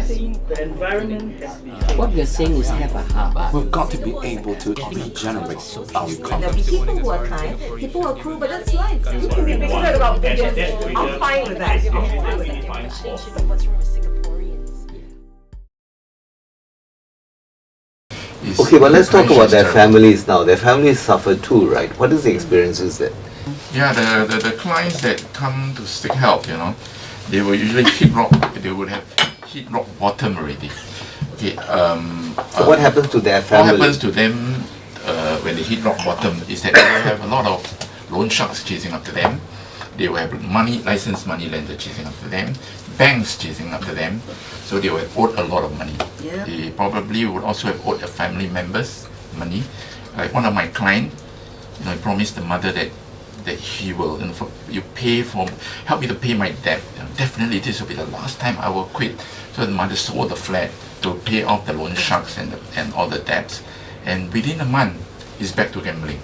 The environment has to be What we are saying is have a heart. We've got to be able to regenerate our There'll economy. be people who are kind, people who are cruel, but that's life. You can be bigoted about pigeons. I'm fine with that. Okay, but let's talk about their families now. Their families suffer too, right? What is the experiences there? Yeah, the clients that come to seek help, they will usually hit rock. They would have hit rock bottom already. Okay. So what happens to their What family? happens to them when they hit rock bottom is that they will have a lot of loan sharks chasing after them. They will have licensed money lenders chasing after them, banks chasing after them. So they will have owed a lot of money. Yeah. They probably would also have owed their family members money. Like one of my clients, he promised the mother that he will help me to pay my debt. Definitely this will be the last time I will quit. So the mother sold the flat to pay off the loan sharks and all the debts. And within a month, he's back to gambling.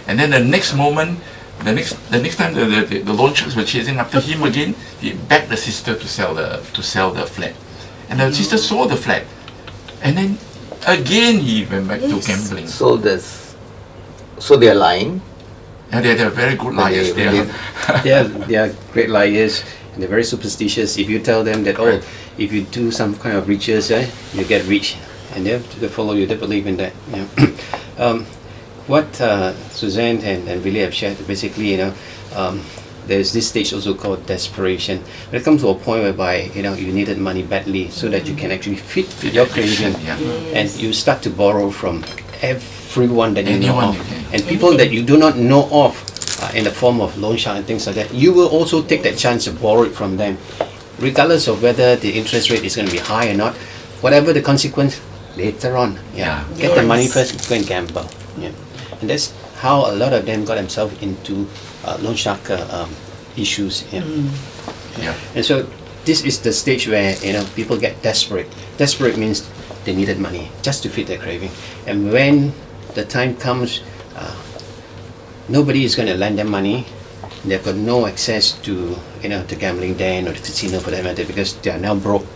And then the next moment, the next time the loan sharks were chasing after him again, he begged the sister to sell the flat. And the sister sold the flat. And then again he went back to gambling. So they're lying. And they're very good liars. They are great liars, and they're very superstitious. If you tell them that, Right. if you do some kind of riches, you get rich, and they follow you, they believe in that. What Suzanne and Billy have shared, basically, there's this stage also called desperation. When it comes to a point whereby you needed money badly so that you can actually fit your craving, and you start to borrow from everyone that you know of, and people that you do not know of, in the form of loan shark and things like that. You will also take that chance to borrow it from them, regardless of whether the interest rate is going to be high or not. Whatever the consequence later on, get the money first, go and gamble. And that's how a lot of them got themselves into loan shark issues. And so this is the stage where people get desperate. Desperate means they needed money just to fit their craving. And when the time comes, nobody is going to lend them money. They've got no access to the gambling den or the casino for that matter, because they are now broke.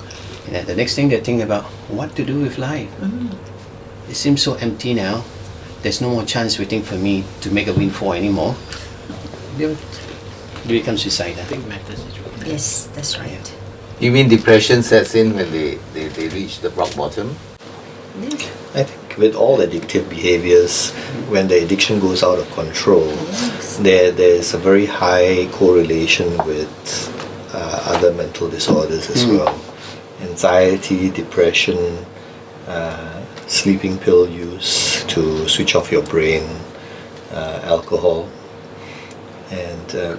And the next thing they think about what to do with life. It seems so empty now. There's no more chance waiting for me to make a windfall anymore. They become suicidal. Yes, that's right. You mean depression sets in when they reach the rock bottom? I think with all addictive behaviors, when the addiction goes out of control, there's a very high correlation with other mental disorders as well. Anxiety, depression, sleeping pill use to switch off your brain, alcohol, and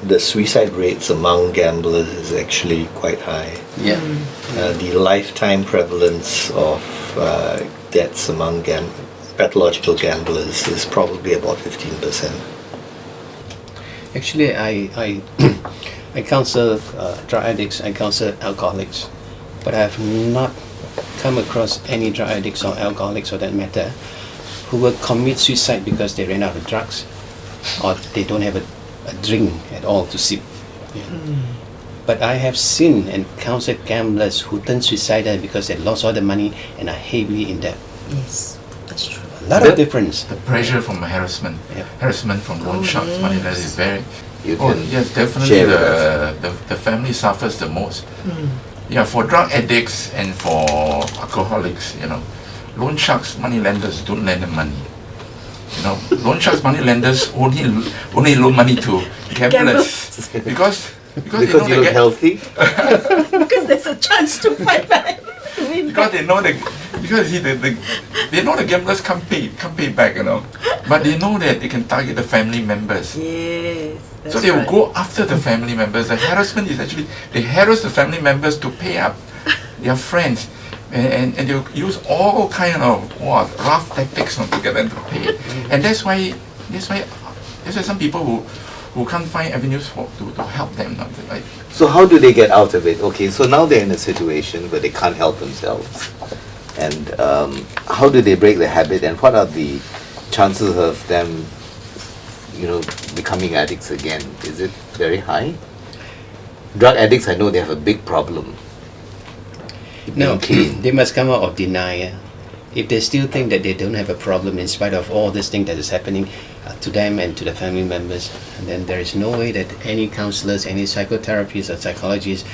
the suicide rates among gamblers is actually quite high. The lifetime prevalence of deaths among pathological gamblers is probably about 15%. Actually, I counsel drug addicts, I counsel alcoholics, but I have not come across any drug addicts or alcoholics for that matter who will commit suicide because they ran out of drugs or they don't have a drink at all to sip. But I have seen and counseled gamblers who turn suicidal because they lost all the money and are heavily in debt. Yes, that's true. A lot of difference. The pressure from harassment, harassment from loan sharks, money lenders is very. Yes, definitely share with us. the family suffers the most. For drug addicts and for alcoholics, loan sharks, money lenders don't lend them money. Loan sharks, money lenders only loan money to gamblers because Because you look healthy? Because there's a chance to fight back. Because they know they know the gamblers can't pay back, but they know that they can target the family members. Yes. So they will go after the family members. The harassment is actually they harass the family members to pay up their friends, and they will use all kind of rough tactics to get them to pay. And that's why some people who can't find avenues to help them. Right? So how do they get out of it? Okay, so now they're in a situation where they can't help themselves. And how do they break the habit, and what are the chances of them, becoming addicts again? Is it very high? Drug addicts, I know they have a big problem. No, being clean? they must come out of denial. If they still think that they don't have a problem in spite of all this thing that is happening to them and to the family members, then there is no way that any counselors, any psychotherapists or psychologists,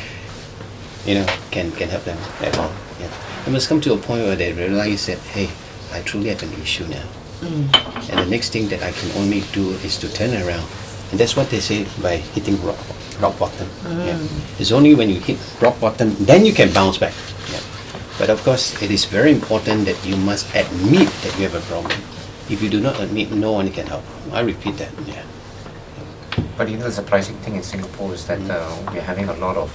can help them at all. Yeah. They must come to a point where they realize that, hey, I truly have an issue now. And the next thing that I can only do is to turn around. And that's what they say by hitting rock bottom. Yeah. It's only when you hit rock bottom, then you can bounce back. Yeah. But of course, it is very important that you must admit that you have a problem. If you do not admit, no one can help. I repeat that. Yeah. But the surprising thing in Singapore is that we're having a lot of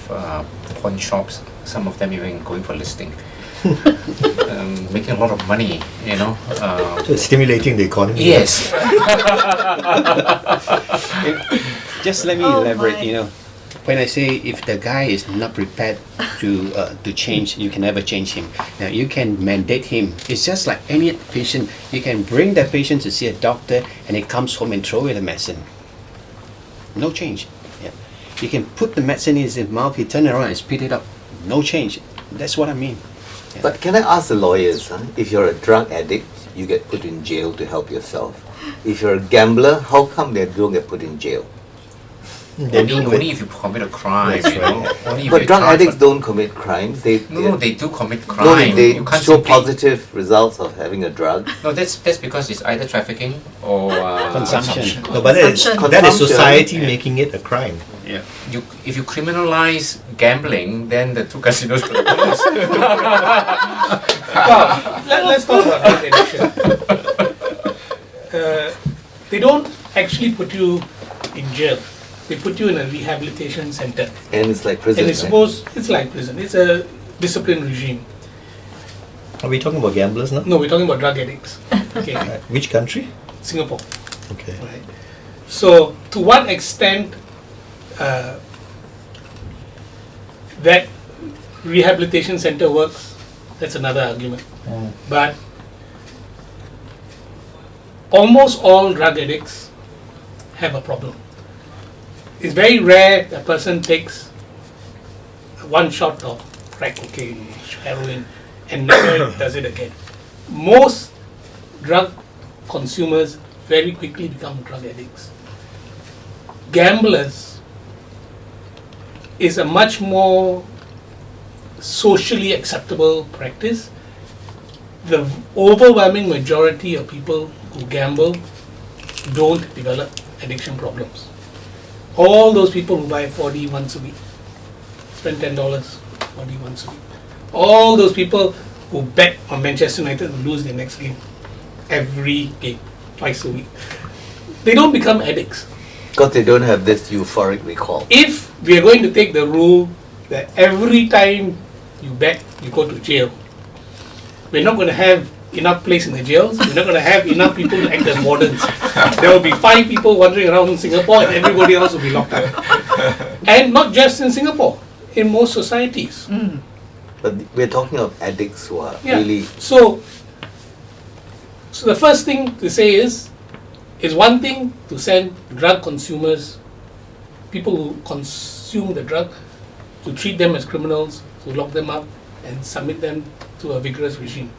pawn shops, some of them even going for listing. Making a lot of money, So it's stimulating the economy. Yes. Just let me Oh elaborate. my. When I say if the guy is not prepared to change, you can never change him. Now you can mandate him. It's just like any patient. You can bring the patient to see a doctor, and he comes home and throw away the medicine. No change. Yeah. You can put the medicine in his mouth. He turn around and spit it up. No change. That's what I mean. Yeah. But can I ask the lawyers, if you're a drug addict, you get put in jail to help yourself. If you're a gambler, how come they don't get put in jail? Only if you commit a crime, That's right. Only if But you're drug charged addicts for- don't commit crimes. They do commit crime. no, they You can't show simply- positive results of having a drug. No, that's because it's either trafficking or Consumption. No, but that is Consumption. society making it a crime. Yeah. If you criminalize gambling, then the two casinos will close. Well, let's talk about drug addiction. They don't actually put you in jail. They put you in a rehabilitation center. And it's like prison. And it's it's like prison. It's a discipline regime. Are we talking about gamblers now? No, we're talking about drug addicts. Okay, Which country? Singapore. Okay. Right. So, to what extent that rehabilitation center works, that's another argument. But almost all drug addicts have a problem. It's very rare a person takes one shot of crack cocaine, heroin, and never does it again. Most drug consumers very quickly become drug addicts. Gamblers is a much more socially acceptable practice. The overwhelming majority of people who gamble don't develop addiction problems. All those people who buy 4D once a week, spend $10, 4D once a week. All those people who bet on Manchester United to lose their next game, every game, twice a week, they don't become addicts. Because they don't have this euphoric recall. If we are going to take the rule that every time you bet, you go to jail, we're not going to have enough place in the jails. We're not going to have enough people to act as wardens. There will be 5 people wandering around in Singapore and everybody else will be locked up. And not just in Singapore, in most societies. But we're talking of addicts who are Yeah. really. So the first thing to say is one thing to send drug consumers, people who consume the drug, to treat them as criminals, to lock them up and submit them to a vigorous regime.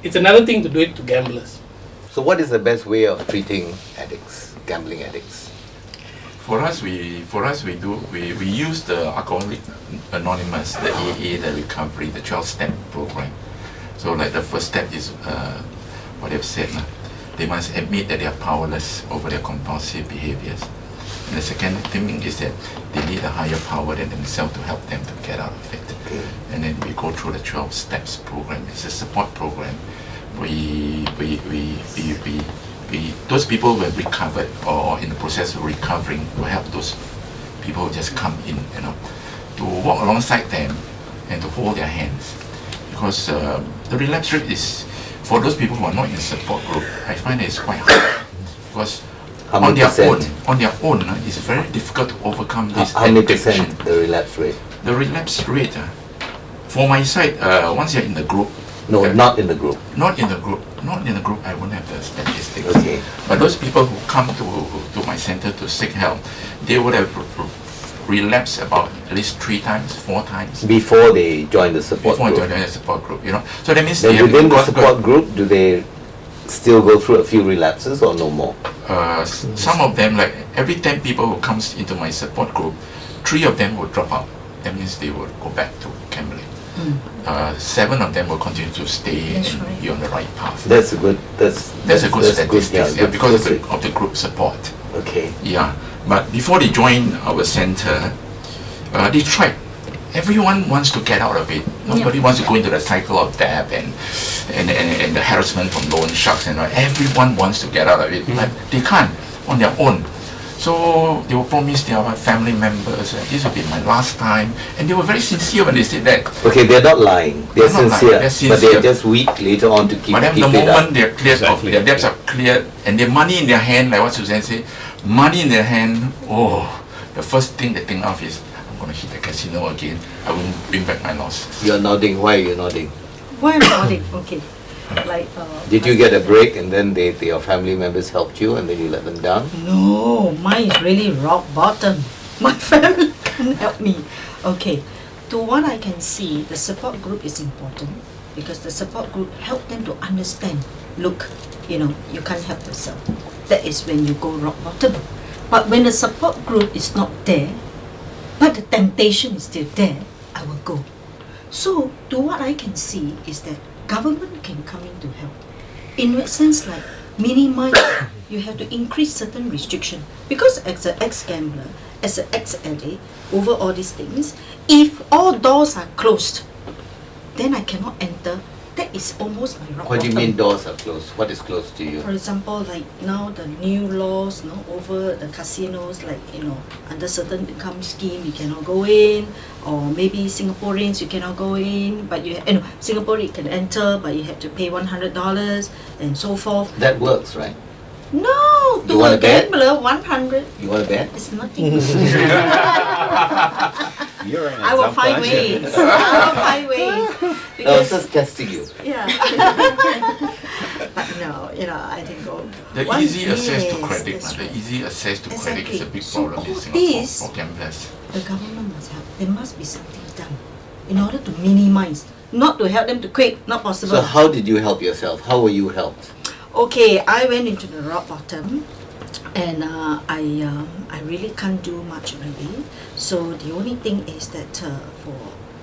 It's another thing to do it to gamblers. So, what is the best way of treating addicts, gambling addicts? For us, we use the Alcoholics Anonymous, the AA, the recovery, the 12-step program. So, like the first step is what they've said. They must admit that they are powerless over their compulsive behaviors. And the second thing is that they need a higher power than themselves to help them to get out of it. Okay. And then we go through the 12 steps program. It's a support program. Those people who have recovered or in the process of recovering will help those people who just come in, to walk alongside them and to hold their hands. Because the relapse rate is, for those people who are not in support group, I find that it's quite high. Because How on many their own, it's very difficult to overcome this How many addiction. percent the relapse rate? The relapse rate, for my side, once you're in the group, No, not in the group. not in the group, I won't have the statistics. Okay. But those people who come to my center to seek help, they would have relapsed about at least 3 times, 4 times Before they join the support before group. joining the support group. You know, so that means Then they within the got- support group, do they still go through a few relapses or no more? Some of them, like every 10 people who comes into my support group, 3 of them will drop out. That means they will go back to gambling. 7 of them will continue to stay That's and right. be on the right path. That's a good. That's a good statistics, good because of statistic. of the group support. Okay. Yeah, but before they join our center, they tried. Everyone wants to get out of it. Nobody wants to go into the cycle of debt and the harassment from loan sharks and all. Everyone wants to get out of it, but they can't on their own. So they will promise their family members, this will be my last time, and they were very sincere when they said that. Okay, they're not lying. They're They're not sincere, lying, they're but sincere. they're just weak later on to keep, But then keep the it up. moment they're cleared of Exactly. their debts are cleared and their money in their hand, like what Suzanne said, money in their hand, the first thing they think of is, I'm going to hit the casino again. I will bring back my losses. You're nodding. Why are you nodding? Why am I nodding? Okay. Like, Did you get a break and then your family members helped you and then you let them down? No, mine is really rock bottom. My family can't help me. Okay, to what I can see, the support group is important because the support group help them to understand. Look, you can't help yourself. That is when you go rock bottom. But when the support group is not there, but the temptation is still there, I will go. So, to what I can see is that government can come in to help. In a sense, like minimize, you have to increase certain restriction. Because as an ex-gambler, as an ex-addict, over all these things, if all doors are closed, then I cannot enter. That is almost my rock What do you bottom. mean doors are closed? What is closed to you? For example, like now the new laws, over the casinos, like under certain income scheme you cannot go in, or maybe Singaporeans you cannot go in, but Singapore you can enter, but you have to pay $100 and so forth. That works, right? No, to You wanna a bet? gambler, 100 You want to bet? is nothing. You're an I will example, find aren't you? ways. I will find ways. I was Because just testing you. yeah. But no, I think go. The One- easy access to yes, credit, that's the right. easy access to credit is a big So problem in all Singapore this- for gamblers. The government must help. There must be something done in order to minimize, not to help them to quit, not possible. So how did you help yourself? How were you helped? Okay, I went into the rock bottom, and I really can't do much already. So the only thing is that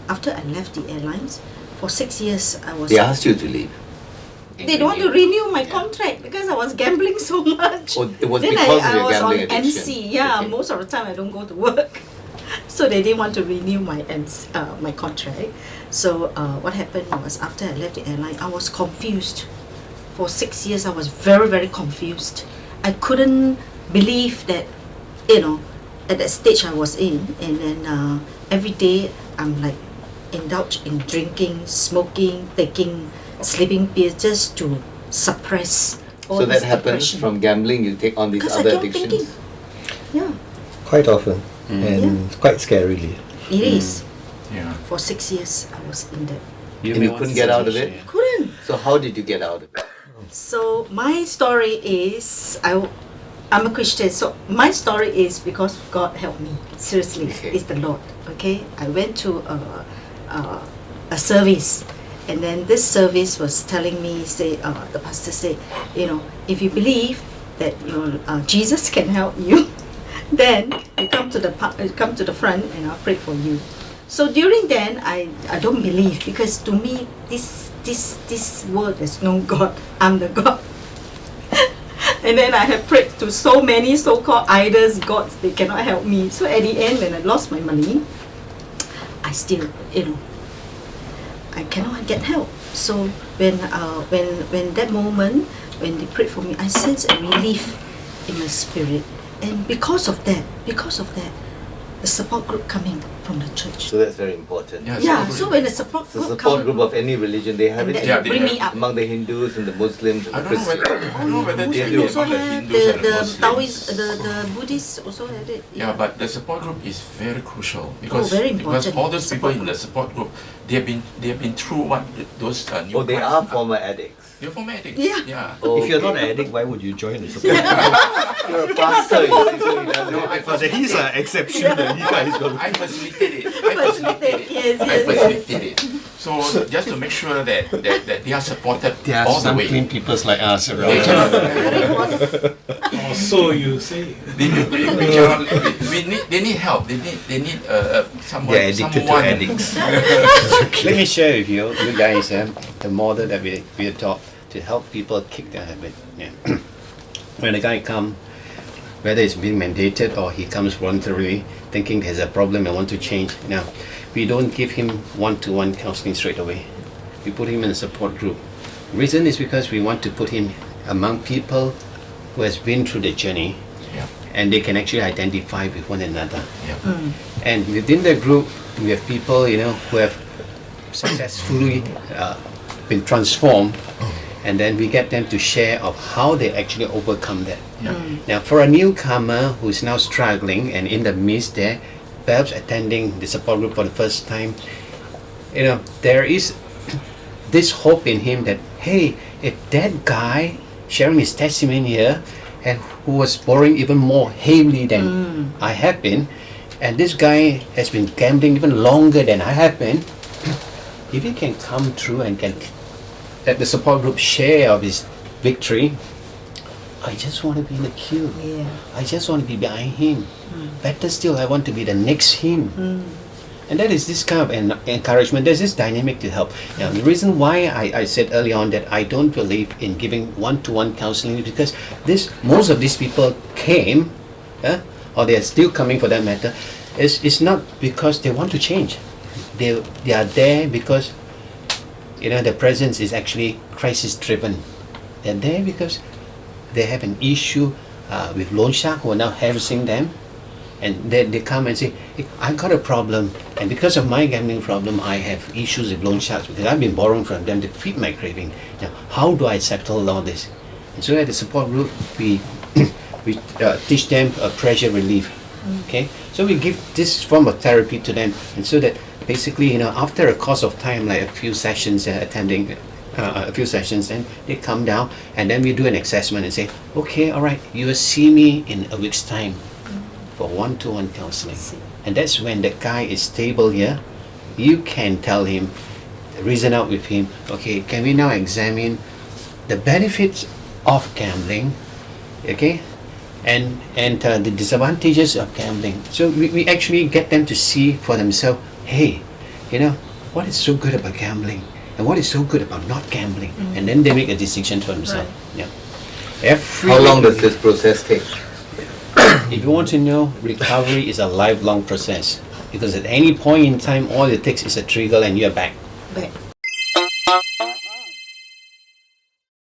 after I left the airlines, for 6 years I was. They asked you to leave. They don't want to renew my contract because I was gambling so much. Oh, it was Then because of I your was on gambling addiction. MC. Yeah, Okay. most of the time I don't go to work, so they didn't want to renew my my contract. So what happened was after I left the airline, I was confused. For 6 years, I was very, very confused. I couldn't believe that, at that stage I was in, and then every day I'm like indulged in drinking, smoking, taking sleeping pills just to suppress all So this that happens depression. from gambling, you take on these Because I other kept addictions? thinking. Yeah, Quite often, and quite scarily. it is. Yeah. For 6 years, I was in that. And you couldn't get out of it? Couldn't. So how did you get out of it? So my story is I'm a Christian. So my story is because God helped me. Seriously, Okay. it's the Lord. Okay, I went to a service, and then this service was telling me, the pastor said, if you believe that Jesus can help you, then you come to the front and I'll pray for you. So during then, I don't believe, because to me this world there's no God. I'm the God. And then I have prayed to so many so-called idols, gods. They cannot help me. So at the end, when I lost my money, I still, I cannot get help. So when that moment, when they prayed for me, I sensed a relief in my spirit. And because of that, the support group coming, from the church. So that's very important. Yeah, Yeah, support so group. when the support The group support come, group of any religion, they have and it that's Yeah, what they bring have- me up. among the Hindus and the Muslims and I the don't know whether Christians. I don't know whether Muslim they do also among the have Hindus and the the Muslims. Taoist, the Buddhists also had it. Yeah, but the support group is very crucial because, very because important, all those people support in the support group, they have been through what those new Oh, they guys are former addicts. They're former addicts. Yeah. Yeah. Oh, If you're not okay. an addict, why would you join the support? You're a pastor, you see, so he doesn't No, have I to- But he's an exception. I facilitate it. I facilitate it. Yes, I yes, facilitate it. So just to make sure that they are supported There are all the some way. clean people like us around. They cannot, Very important. Or so you say. we cannot, they need help. They need someone. They're addicted to someone. addicts. Let me share with you guys, the model that we adopt to help people kick their habit. Yeah. When a guy comes, whether it's being mandated or he comes voluntarily, thinking there's a problem and want to change, now we don't give him one-to-one counseling straight away. We put him in a support group. Reason is because we want to put him among people who has been through the journey, Yeah. and they can actually identify with one another. Yeah. And within the group, we have people, who have successfully been transformed, and then we get them to share of how they actually overcome that. Yeah. Now, for a newcomer who's now struggling and in the midst there, perhaps attending the support group for the first time, there is this hope in him that, hey, if that guy sharing his testimony here, and who was borrowing even more heavily than I have been, and this guy has been gambling even longer than I have been, if he can come through and can let the support group share of his victory, I just want to be in the queue. Yeah. I just want to be behind him. Better still, I want to be the next him. And that is this kind of encouragement. There's this dynamic to help. Now, the reason why I said early on that I don't believe in giving one-to-one counseling is because most of these people came, or they are still coming for that matter, is not because they want to change. They are there because their presence is actually crisis-driven. They're there because they have an issue with loan shark who are now harassing them, and then they come and say, hey, I got a problem, and because of my gambling problem, I have issues with loan sharks because I've been borrowing from them to feed my craving. Now, how do I settle all this? And so at the support group, we teach them pressure relief. Okay, so we give this form of therapy to them, and so that basically, after a course of time, like a few sessions, attending a few sessions, then they come down, and then we do an assessment and say, okay, all right, you will see me in a week's time for one-to-one counseling. And that's when the guy is stable here. You can tell him, reason out with him, okay, can we now examine the benefits of gambling, okay, and the disadvantages of gambling. So we actually get them to see for themselves, hey, what is so good about gambling and what is so good about not gambling, and then they make a decision for themselves. Yeah. How long does this process take? If you want to know, recovery is a lifelong process, because at any point in time, all it takes is a trigger and you're back. Back.